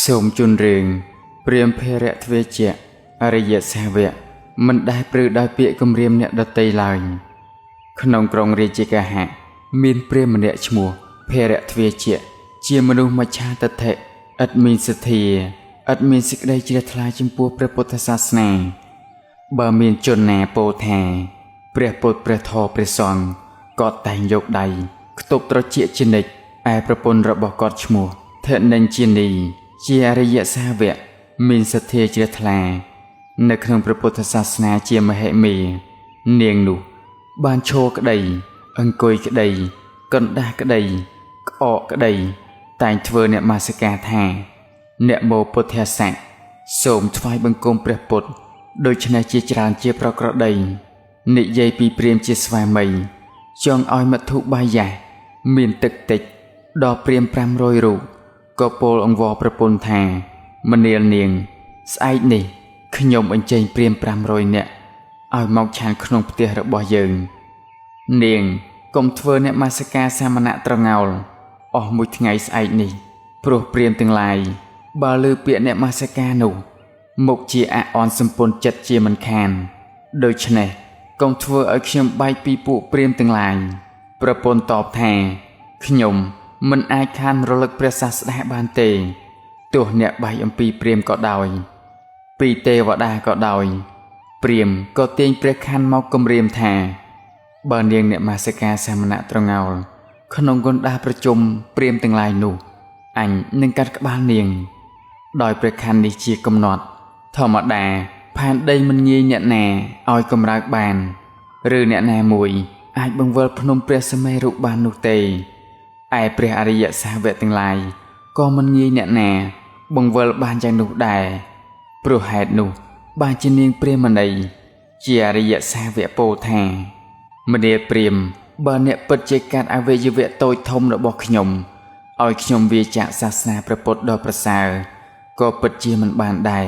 សូមជូនរឿងព្រាហ្មណ៍ភេរៈទ្វេជ្ជៈអរិយសាវកមិនដែលព្រឺដោយពាក្យគំរាមអ្នកដតីឡើយក្នុងក្រុងរាជាកាហៈមានព្រាហ្មណ៍ម្នាក់ឈ្មោះភេរៈទ្វេជ្ជៈជាមនុស្សមច្ឆាទិដ្ឋិឥតមានសទ្ធាឥតមានសេចក្តីជ្រះថ្លាចំពោះព្រះពុទ្ធសាសនាបើមានជនណាពោលថាព្រះពុទ្ធព្រះធម៌ព្រះសង្ឃក៏តែងយកដៃខ្ទប់ត្រចៀកជានិច្ចឯប្រពន្ធរបស់គាត់ឈ្មោះថេនិញជានីជាអរិយសាវកមានសទ្ធាជ្រះថ្លានៅក្នុងព្រះពុទ្ធសាសនាជាមហិមានាងនោះបានឈរក្តីអង្គុយក្តីកណ្ដាស់ក្តីក្អកក្តីតែងធ្វើនមស្ការថានមោពុទ្ធាសៈសូមថ្វាយបង្គំព្រះពុទ្ធដូច្នេះជាច្រើនជាប្រក្រតីនិយាយពីព្រាហ្មណ៍ជាស្វាមីចង់ឲ្យមធុបាយៈមានទឹកតិចដល់ព្រាហ្មណ៍500រូបក៏ពោលអង្វរប្រពន្ធថាមនាលនាងស្អែកនេះខ្ញុំអញ្ជើញព្រាហ្មណ៍500នាក់ឲ្យមកឆានក្នុងផ្ទះរបស់យើងនាងកុំធ្វើនមស្ការសាមណៈត្រងោលអស់មួយថ្ងៃស្អែកនេះព្រោះព្រាហ្មណ៍ទាំងឡាយបើលើពាក្យនមស្ការនោះមុខជាអអន់សម្ពន្ធចិត្តជាមិនខានដូច្នេះកុំធ្វើឲ្យខ្ញុំបែកពីពួកព្រាហ្មណ៍ទាំងឡាយប្រពន្ធតបថាខ្ញុំមិនអាចខានរលឹកព្រះសាស្តាបានទេទោះអ្នកបែកអំពីព្រាហ្មណ៍ក៏ដោយពីទេវតាក៏ដោយព្រាហ្មណ៍ក៏ទាញព្រះខ័នមកគំរាមថាបើនាងនមស្ការសាមណៈត្រងោលក្នុងកណ្ដាលប្រជុំព្រាហ្មណ៍ទាំងឡាយនោះអញនឹងកាត់ក្បាលនាងដោយព្រះខ័ននេះជាកំណត់ធម្មតាផែនដីមិនងាយអ្នកណាឲ្យកម្រើកបានឬអ្នកណាមួយអាចបង្វិលភ្នំព្រះសមេរុបាននោះទេឯព្រះអរិយសាវកទាំងឡាយក៏មិនងាយអ្នកណាបង្វិលបានយ៉ាងនោះដែរព្រោះហេតុនោះបានជានាងព្រាហ្មណីជាអរិយសាវកពោលថាមនាលព្រាហ្មណ៍បើអ្នកពិតជាកាត់អវយវៈតូចធំរបស់ខ្ញុំឲ្យខ្ញុំវាចាកសាសនាព្រះពុទ្ធដ៏ប្រសើរក៏ពិតជាមិនបានដែរ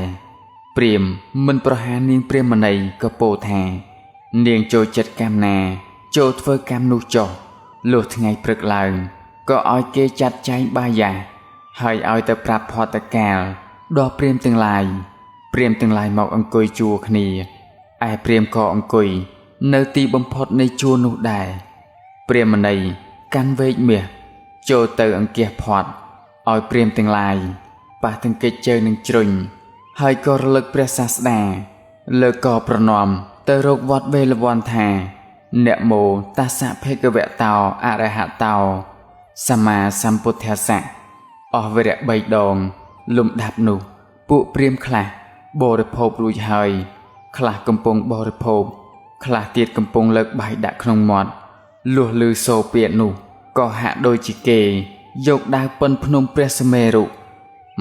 ព្រាហ្មណ៍មិនប្រហារនាងព្រាហ្មណីក៏ពោលថានាងចូលចិត្តកម្មណាចូលធ្វើកម្មនោះចុះលុះថ្ងៃព្រឹកឡើងក៏ឲ្យគេចាត់ចែងបាយៈហើយឲ្យទៅប្រាប់ផតកាលដល់ព្រាហ្មណ៍ទាំងឡាយព្រាហ្មណ៍ទាំងឡាយមកអង្គុយជួរគ្នាឯព្រាហ្មណ៍ក៏អង្គុយនៅទីបំផុតនៃជួរនោះដែរព្រាហ្មណីកាន់វែកមាសចូលទៅអង្គាសផាត់ឲ្យព្រាហ្មណ៍ទាំងឡាយប៉ះទង្គិចជើងនឹងជ្រុញហើយក៏រលឹកព្រះសាស្តាលើកក៏ប្រណម្យទៅរកវត្តវេលវ័នថានមោតស្សៈភគវតោអរហតោសម្មាសម្ពុទ្ធស្សៈអស់វរៈ3ដងលំដាប់នោះពួកព្រាហ្មណ៍ខ្លះបរិភោគរួចហើយខ្លះកំពុងបរិភោគខ្លះទៀតកំពុងលើកបាយដាក់ក្នុងមាត់លុះឮសូរពាក្យនោះក៏ហាក់ដូចជាគេយកដាវប៉ុនភ្នំព្រះសមេរុ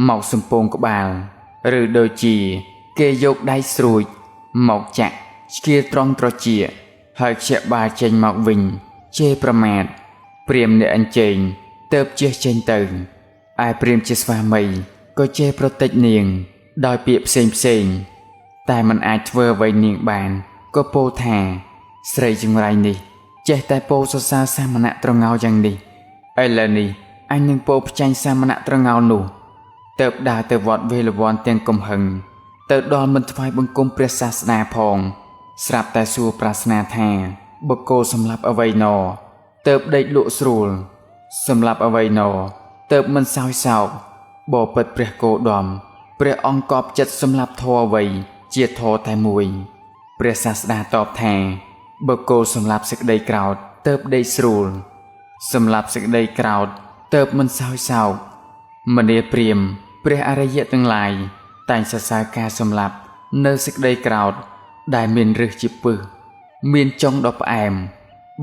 មកសំពងក្បាលឬដូចជាគេយកដៃស្រួចមកចាក់ឆ្កៀលត្រង់ត្រចៀកហើយខ្ជាក់បាចេញមកវិញជេរប្រមាថព្រាហ្មណ៍អ្នកអញ្ជើញទៅជះចេញទៅឯព្រាហ្មណ៍ជាស្វាមីក៏ជេរប្រតិចនាងដោយពាក្យផ្សេងតែមិនអាចធ្វើអ្វីនាងបានក៏ពោលថាស្រីចង្រៃនេះចេះតែពោលសរសើរសាមណៈត្រងោលយ៉ាងនេះឥឡូវនេះអញនឹងពោលផ្ចាញ់សាមណៈត្រងោលនោះទៅដើរទៅវត្តវេលវ័នទាំងកំហឹងទៅដល់មិនថ្វាយបង្គំព្រះសាស្តាផងស្រាប់តែសួរប្រាថ្នាថាបុគ្គលសម្លាប់អ្វីណទៅដេកលក់ស្រួលសម្លាប់អ្វីណទៅមិនសោយសោកបបិទ្ធព្រះគោដមព្រះអង្គកប់ចិត្តសម្លាប់ធម៌អ្វីជាធម៌តែមួយព្រះសាស្តាតបថាបុគ្គលសម្លាប់សេចក្តីក្រោធទៅដេកស្រួលសម្លាប់សេចក្តីក្រោធទៅមិនសោយសោកមនាលព្រាហ្មណ៍ព្រះអរិយទាំងឡាយតែងសរសើរការសម្លាប់នៅសេចក្តីក្រោធដែលមានឫសជាពឹសមានចុងដ៏ផ្អែម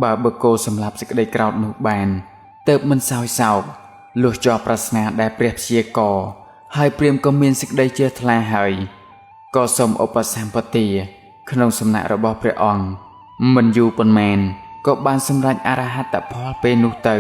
បើបុគ្គលសម្លាប់សេចក្តីក្រោធនោះបានទៅមិនសោយសោកលុះជាប់ប្រាថ្នាដែលព្រះព្យាករហើយព្រាហ្មណ៍ក៏មានសេចក្តីជ្រះថ្លាហើយក៏សូមឧបសម្បទាក្នុងសំណាក់របស់ព្រះអង្គមិនយូរប៉ុន្មានក៏បានសម្រេចអរហត្តផលពេលនោះទៅ